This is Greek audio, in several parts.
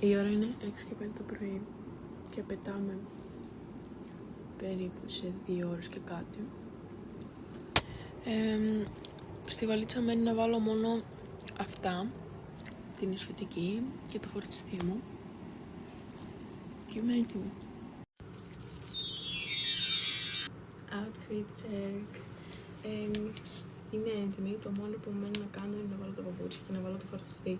Η ώρα είναι 6 και 5 το πρωί και πετάμε περίπου σε 2 ώρες και κάτι. Στη βαλίτσα μένει να βάλω μόνο αυτά, την ισιωτική και το φορτιστή μου και είμαι έτοιμη. Outfit check. Είμαι έτοιμη, το μόνο που μένει να κάνω είναι να βάλω το παπούτσι και να βάλω το φορτιστή.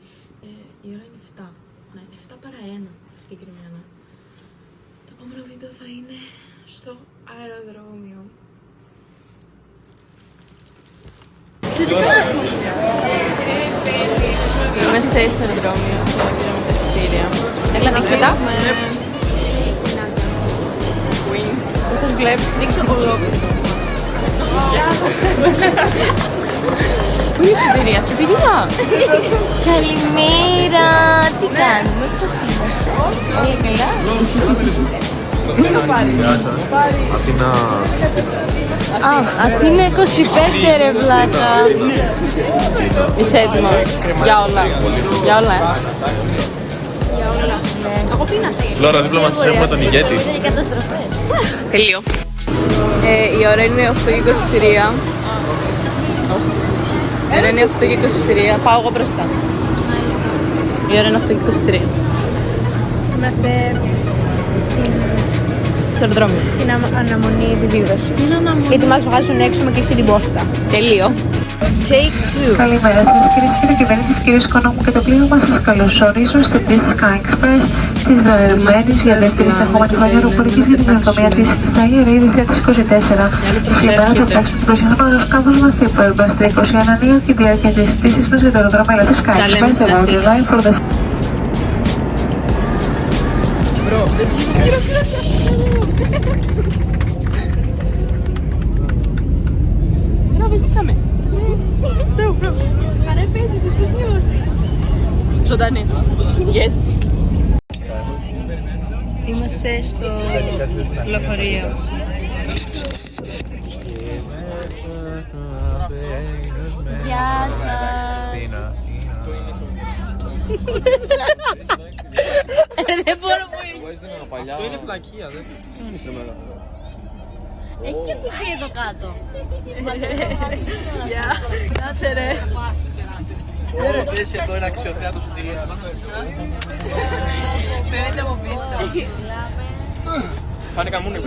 Η ώρα είναι 7. Ναι, 7 παρά 1 συγκεκριμένα. Το επόμενο βίντεο θα είναι στο αεροδρόμιο. Είμαστε στο αεροδρόμιο και πήραμε τα εισιτήρια. Έλα, δείξτε τα. Δεν σας βλέπω. Δείξω ολόκληρο. Πού είναι η σωτηρία, σωτηρία! Καλημέρα! Τι κάνουμε, πώς είμαστε? Όλα καλά? Αθήνα... Αθήνα 25 ρε βλάκα! Είσαι έτοιμος? Για όλα. Για όλα, Για όλα. Εγώ πίνασα. Φλόρα, δίπλα μας έχουμε τον ηγέτη. Τελείω. Η ώρα είναι 8 και 23. Η ώρα είναι 8 και 23. Πάω εγώ μπροστά. Η ώρα είναι 8 και 23. Είμαστε Στο αεροδρόμιο. στην αναμονή επιβίβαση. Γιατί μας βγάζουν έξω με κλειστή την πόρτα. Τελείω. Take 2. Καλημέρα σας κυρίες και κύριοι, της κυρίας Οικονόμου και το πλήρωμα σας καλωσορίζουν στην πτήση Sky Express της Βερολίνης για δεύτερη συνεχόμενη χρονιά αεροπορικής για την καινοτομία της στα Ιερή 2024. Σήμερα θα φτιάξουμε το προσεχόμενο αεροσκάφος μας στην Airbus 321 και τη διάρκεια της πτήσης μας για το αεροδρόμιο Ελλάδος Sky Express the World Line for the Ζήσαμε. Χαρά παίζεις, εσύ πώς νιώθεις? Ζωντανή. Yes. Είμαστε στο λεωφορείο. Γεια σας. Δεν μπορώ πολύ. Αυτό είναι πλακία, δεν είναι τρομερό. Έχει και κουμπί εδώ κάτω. Γεια. Κάτσε ρε. Πες εδώ ένα αξιοθέατο σωτηρία. Φαίνεται από πίσω. Πάνε καμούνε.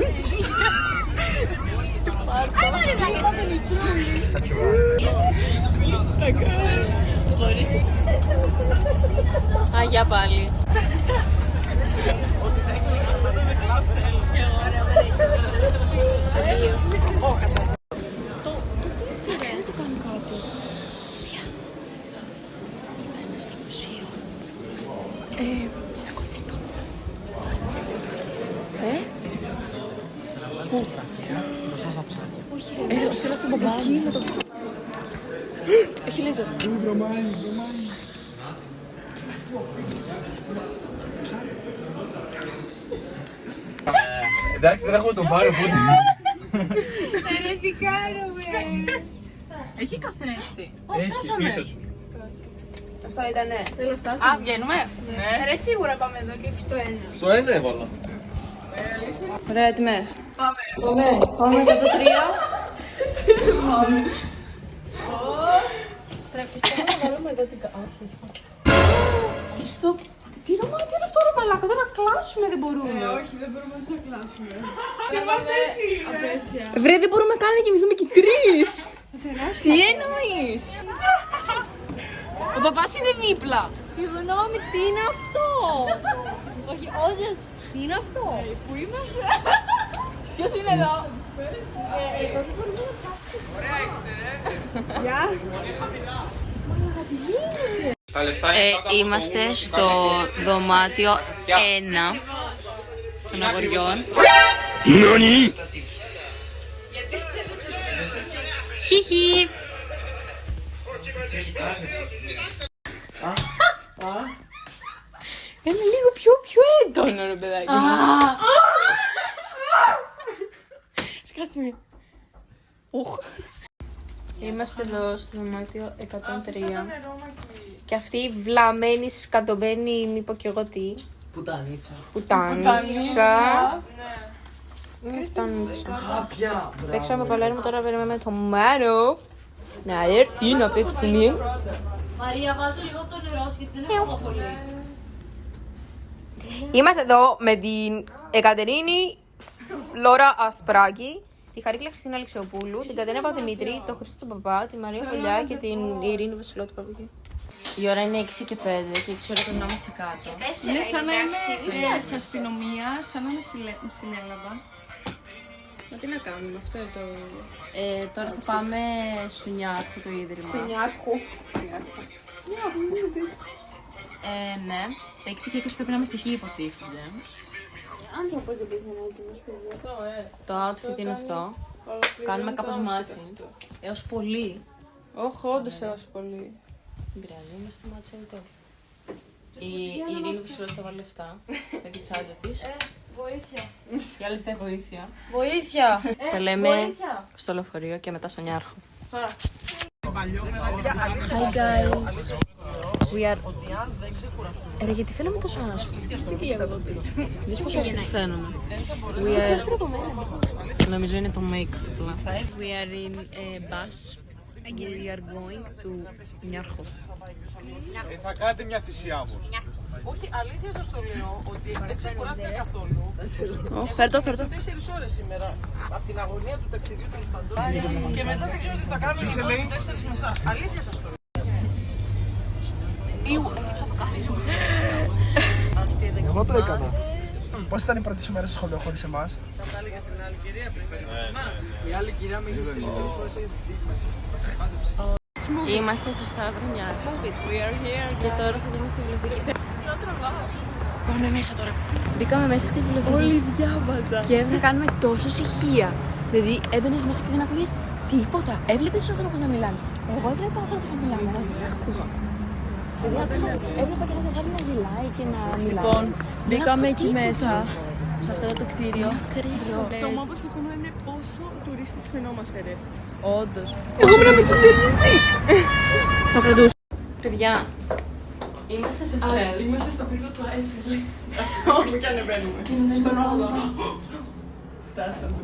Α, για πάλι. Ψήφα στον μπαμπά μου. Έχει λέζερ. Εντάξει, δεν έχουμε τον Πάρο πότε. Τι κάνουμε? Έχει καθρέφτη. Έχει πίσω σου. Αυτό ήτανε. Α, βγαίνουμε. Ρε σίγουρα πάμε εδώ και στο ένα. Στο ένα έβαλα. Ωραία, έτοιμες. Πάμε για το 3. Πρέπει να βάλουμε εδώ την όχι. Τι στο... Τι δωμάτιο είναι αυτό ρε μαλάκα, τώρα να κλάσουμε δεν μπορούμε. Όχι, δεν μπορούμε να τα κλάσουμε. Δεν μας έτσι. Απέσια. Βρε, δεν μπορούμε καν να κοιμηθούμε και τρεις. Τι εννοείς? Ο παπάς είναι δίπλα. Συγγνώμη, τι είναι αυτό? Όχι, όντως, τι είναι αυτό? Πού είμαστε? Ποιος είναι εδώ? Εδώ δεν μπορούμε να κάτσουμε. Ωραία είστε ρε. Γεια. Είμαστε στο δωμάτιο 1 των αγοριών. Νονι! Χιχι. Είναι λίγο πιο έντονο ρε παιδάκι. Σκάστε μία. Είμαστε εδώ στο δωμάτιο 103. Και αυτή η βλαμμένη, σκατωμένη, μη πω κι εγώ τι. Πουτανίτσα. Πουτανίτσα. Παίξαμε Παλέρμο, τώρα περιμένουμε το Μάρο να έρθει να παίξουμε. Μαρία, βάζω λίγο από το νερό γιατί δεν έχω πολύ. Είμαστε εδώ με την Εκατερίνη Φλόρα Ασπράκη, τη Χαρίκλα Χριστίνα Αλεξιοπούλου, την Κατερίνα Παπαδημήτρη, τον Χρήστο Παπά, τη Μαρία Χολιά και την Ειρήνη Βασιλότου Καβική. Η ώρα είναι 6 και 5 και 6 ώρα πρέπει να είμαστε κάτω. Είναι σαν να είναι σε αστυνομία, σαν να είναι στην Ελλάδα. Μα τι να κάνουμε, αυτό είναι το... Τώρα θα πάμε στο Νιάρχο το ίδρυμα. Στο Νιάρχο. Ναι, 6 και 20 πρέπει να είμαστε εκεί υποτίθεται. Άνθρωπος δεν πεις να είναι έτοιμος, παιδιά. Το outfit είναι αυτό. Κάνουμε κάπως matching. Έως πολύ. Όχι, όντως έως πολύ. Δεν πειράζει, είμαστε matching τέτοιο. Η Ειρήνη Βασιλότου θα βάλει λεφτά με τη τσάντα της. Βοήθεια. Η άλλη στα βοήθεια. Βοήθεια. Τα λέμε στο λεωφορείο και μετά στο Νιάρχο. Hi guys. We are... Ρε, γιατί φαίνομαι τόσο άσπρο. Δεις πως άσπρο φαίνομαι. We are... Νομίζω είναι το make-up. We are in a bus. We are going to Νιάρχο. Θα κάνετε μια θυσία όμως. Όχι, αλήθεια σας το λέω ότι δεν ξεκουράστηκα καθόλου. Φέρτο. 4 ώρες σήμερα από την αγωνία του ταξιδιού των παντών και μετά δεν ξέρω τι θα κάνω για να πάω 4 με εσάς. Αλήθεια σας το λέω. Εγώ το έκανα. Πώς ήταν η πρώτη σου μέρα στο σχολείο χωρίς εμάς? Θα τα έλεγα στην άλλη κυρία πριν φέρεις εμάς. Η άλλη κυρία με είχε στείλει 3 φορές. Είμαστε στο Σταύρο Νιάρχο. Και τώρα θα δούμε στη βιβλιοθήκη. Πάμε μέσα τώρα. Μπήκαμε μέσα στη βιβλιοθήκη. Όλοι διάβαζα. Και έπρεπε να κάνουμε τόσο ησυχία. Δηλαδή έμπαινες μέσα και δεν ακούγες τίποτα. Έβλεπες τους ανθρώπους να μιλάνε. Εγώ έβλεπα ανθρώπους να μιλάνε, αλλά δεν ακούγα. Δηλαδή έβλεπα και ένα ζευγάρι να γελάει και να μιλάει. Λοιπόν, Δεν μπήκαμε άκουγα εκεί τίποτα. μέσα, σε αυτό το κτίριο. Το Το μόνο που σκεφτόμουν είναι πόσο τουρίστες φαινόμαστε, ρε. Όντως. Εγώ ήμουν με τη διερμιστή. Το κρατούσα. Παιδιά, είμαστε σε τσέλ. Είμαστε στο πύργο του Άιφελ. Όχι και ανεβαίνουμε. Στον 8ο. Φτάσαμε.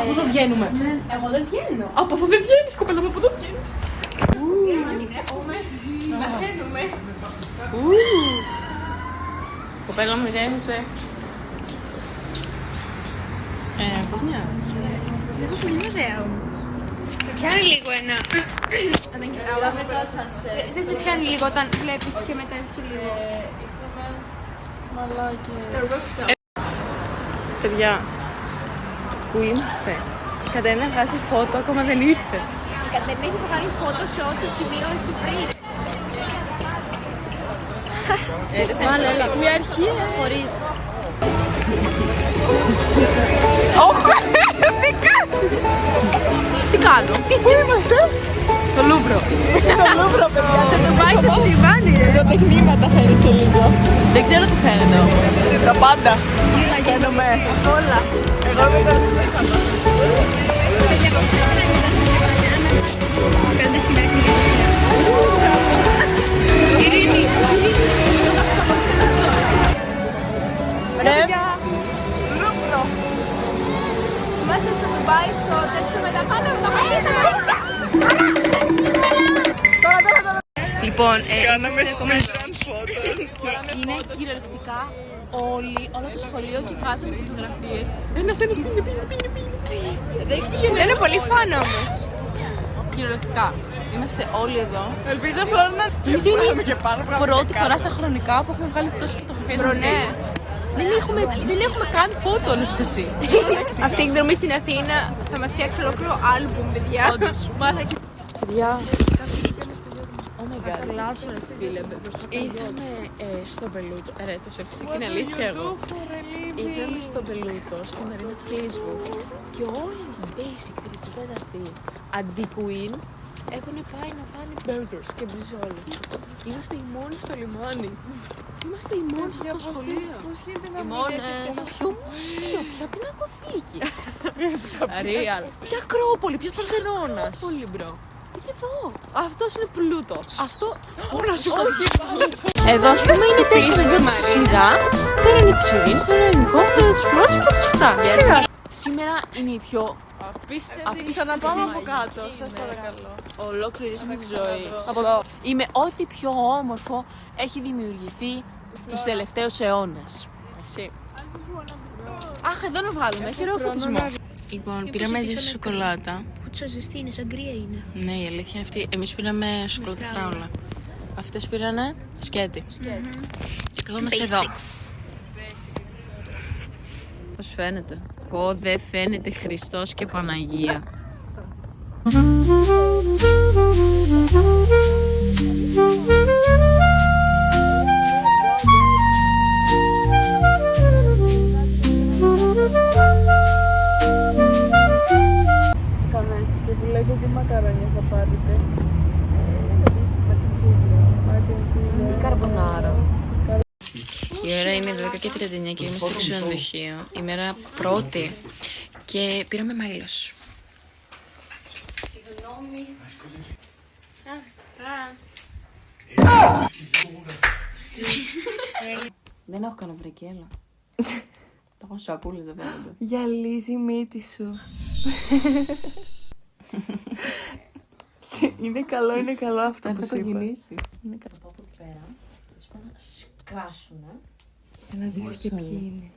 Από εδώ βγαίνουμε. Εγώ δεν βγαίνω. Από αφού δεν βγαίνεις, κοπέλα μου, από εδώ βγαίνεις. Κοπέλα μου γέμισε. Πώς μοιάζεις? Πιάνει λίγο ένα. Αλλά με το ασανσέρ. Δεν σε πιάνει λίγο όταν βλέπεις και μετά έτσι λίγο. Είχαμε μαλάκες. Παιδιά, πού είμαστε? Η Κατερίνα βγάζει φώτο, ακόμα δεν ήρθε. Η Κατερίνα έχει βγάλει φώτο σε ό,τι σημείο έχει βρει. Βάλε, έλα. Μια αρχή, Χωρίς. Τι κάνω? Πού είμαστε? Στο Λούβρο. Το Λούβρο, παιδιά. Θα το πάει στο τριβάνι, ρε. Πυροτεχνήματα θα είναι σε λίγο. Δεν ξέρω τι φαίνεται όμως. Τα πάντα. Τι να γίνομαι. Όλα. Εγώ δεν Κάντε στην αρχή. Ειρήνη. Ρε. Λούβρο. Είμαστε στο Ντουμπάι, στο τέτοιο μετά. Πάμε με το μαγαζί. Λοιπόν, Κάναμε είμαστε σπίτι φώτο. και είναι κυριολεκτικά όλο το σχολείο και βγάζαμε φωτογραφίες. Ένας πήγαινε. Δεν είναι πολύ φαν όμως. Κυριολεκτικά. Είμαστε όλοι εδώ. Ελπίζω αυτό να Νομίζω είναι πάμε και πάνω. η πρώτη φορά στα χρονικά που έχουμε βγάλει τόσες φωτογραφίες μαζί. Ναι. Δεν έχουμε καν φώτο, να σου πει εσύ. Αυτή η εκδρομή στην Αθήνα θα μας φτιάξει ολόκληρο άλμπουμ, παιδιά. Όντως. Παιδιά. Oh my god. Ήρθαμε στο Πελούτο. Ρε, το σερφιστική είναι αλήθεια εγώ. Ήρθαμε στο Πελούτο, στη Μαρίνα Facebook και όλοι οι basic, τριπτή τέταρτη, αντί-queen, έχουν πάει να φάνε burgers και μπριζόλες. Είμαστε οι μόνοι στο λιμάνι. Είμαστε οι μόνοι στο σχολείο. Οι μόνες. Ποιο μουσείο, ποια πινακοθήκη. Real. Ποια Ακρόπολη, ποια Παρθενώνας. Πολύ μπρο. Και εδώ. Αυτός είναι πλούτος. Αυτό. Όλα σου εδώ, ας πούμε, είναι 4 γιο της Σίδα, το είναι της Ειρήνης, το ελληνικό, το είναι της Φλόρας και το της Χτάβιας. Σήμερα είναι η πιο Απίστευτη. Ξαναπάμε από κάτω. Σας παρακαλώ. ολόκληρη μου ζωή. Από εδώ. Είμαι ό,τι πιο όμορφο έχει δημιουργηθεί τους τελευταίους αιώνες. Εσύ. Αχ, εδώ να βγάλουμε, έχει ωραίο φωτισμό. Λοιπόν, πήραμε ζύση σοκολάτα. Πουτσα ζεστή είναι, σαγκρία είναι. Ναι, η αλήθεια είναι αυτή. Εμείς πήραμε σοκολάτα φράουλα. Αυτές πήρανε σκέτη. Και καθόμαστε εδώ. Πώς φαίνεται? Πω, δεν φαίνεται Χριστός και Παναγία. Λέγω τι μακαρόνια θα πάρετε. Καρμπονάρα. Η ώρα είναι 10:39 και είμαστε στο ξενοδοχείο. Η μέρα πρώτη. Και πήραμε μάιλος. Δεν έχω κανένα έλα. Τα έχω σακούλες, δεν φαίνονται. Γυαλίζει η μύτη σου. Είναι καλό αυτό που σου είπα. Είναι κατά από εκεί πέρα. Θα τους πω να σκάσουνε. Να δεις και ποιοι είναι.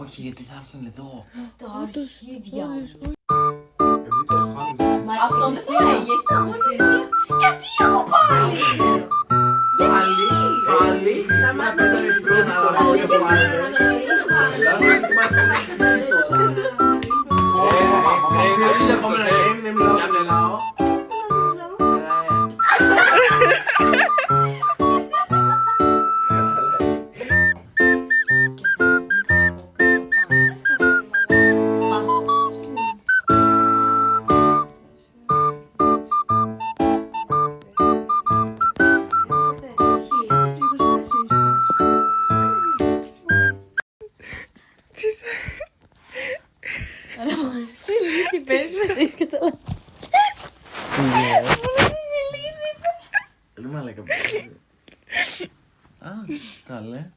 Όχι, γιατί θα έρθουν εδώ. Στα αρχίδια μου. Αυτό δεν θα έγινε. Γιατί έχω πάει! Πάλι, σταμάτα την πρώτη φορά που έχω Καλέ.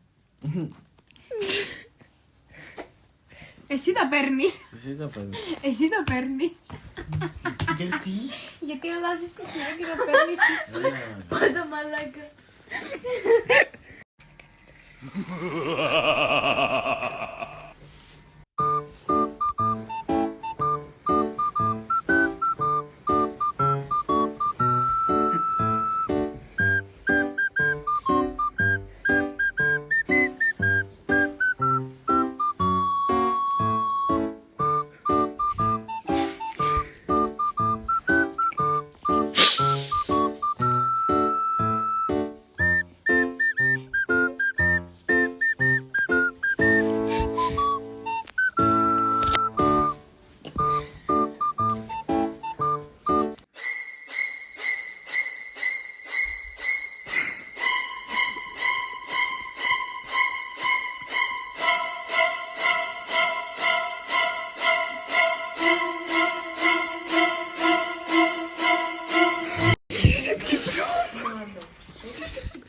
Εσύ τα παίρνεις. Εσύ τα παίρνεις. Εσύ τα παίρνεις. Γιατί? Γιατί αλλάζεις τη σειρά και τα παίρνεις εσύ. Πάντα μαλάκα.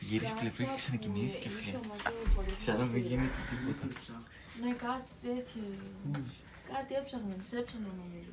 Γυρίσει πλευρά και ξανακοιμήθηκε, φίλε. Σαν να μην γίνεται τίποτα. Ναι, κάτι τέτοιο. Κάτι έψαχναν, νομίζω.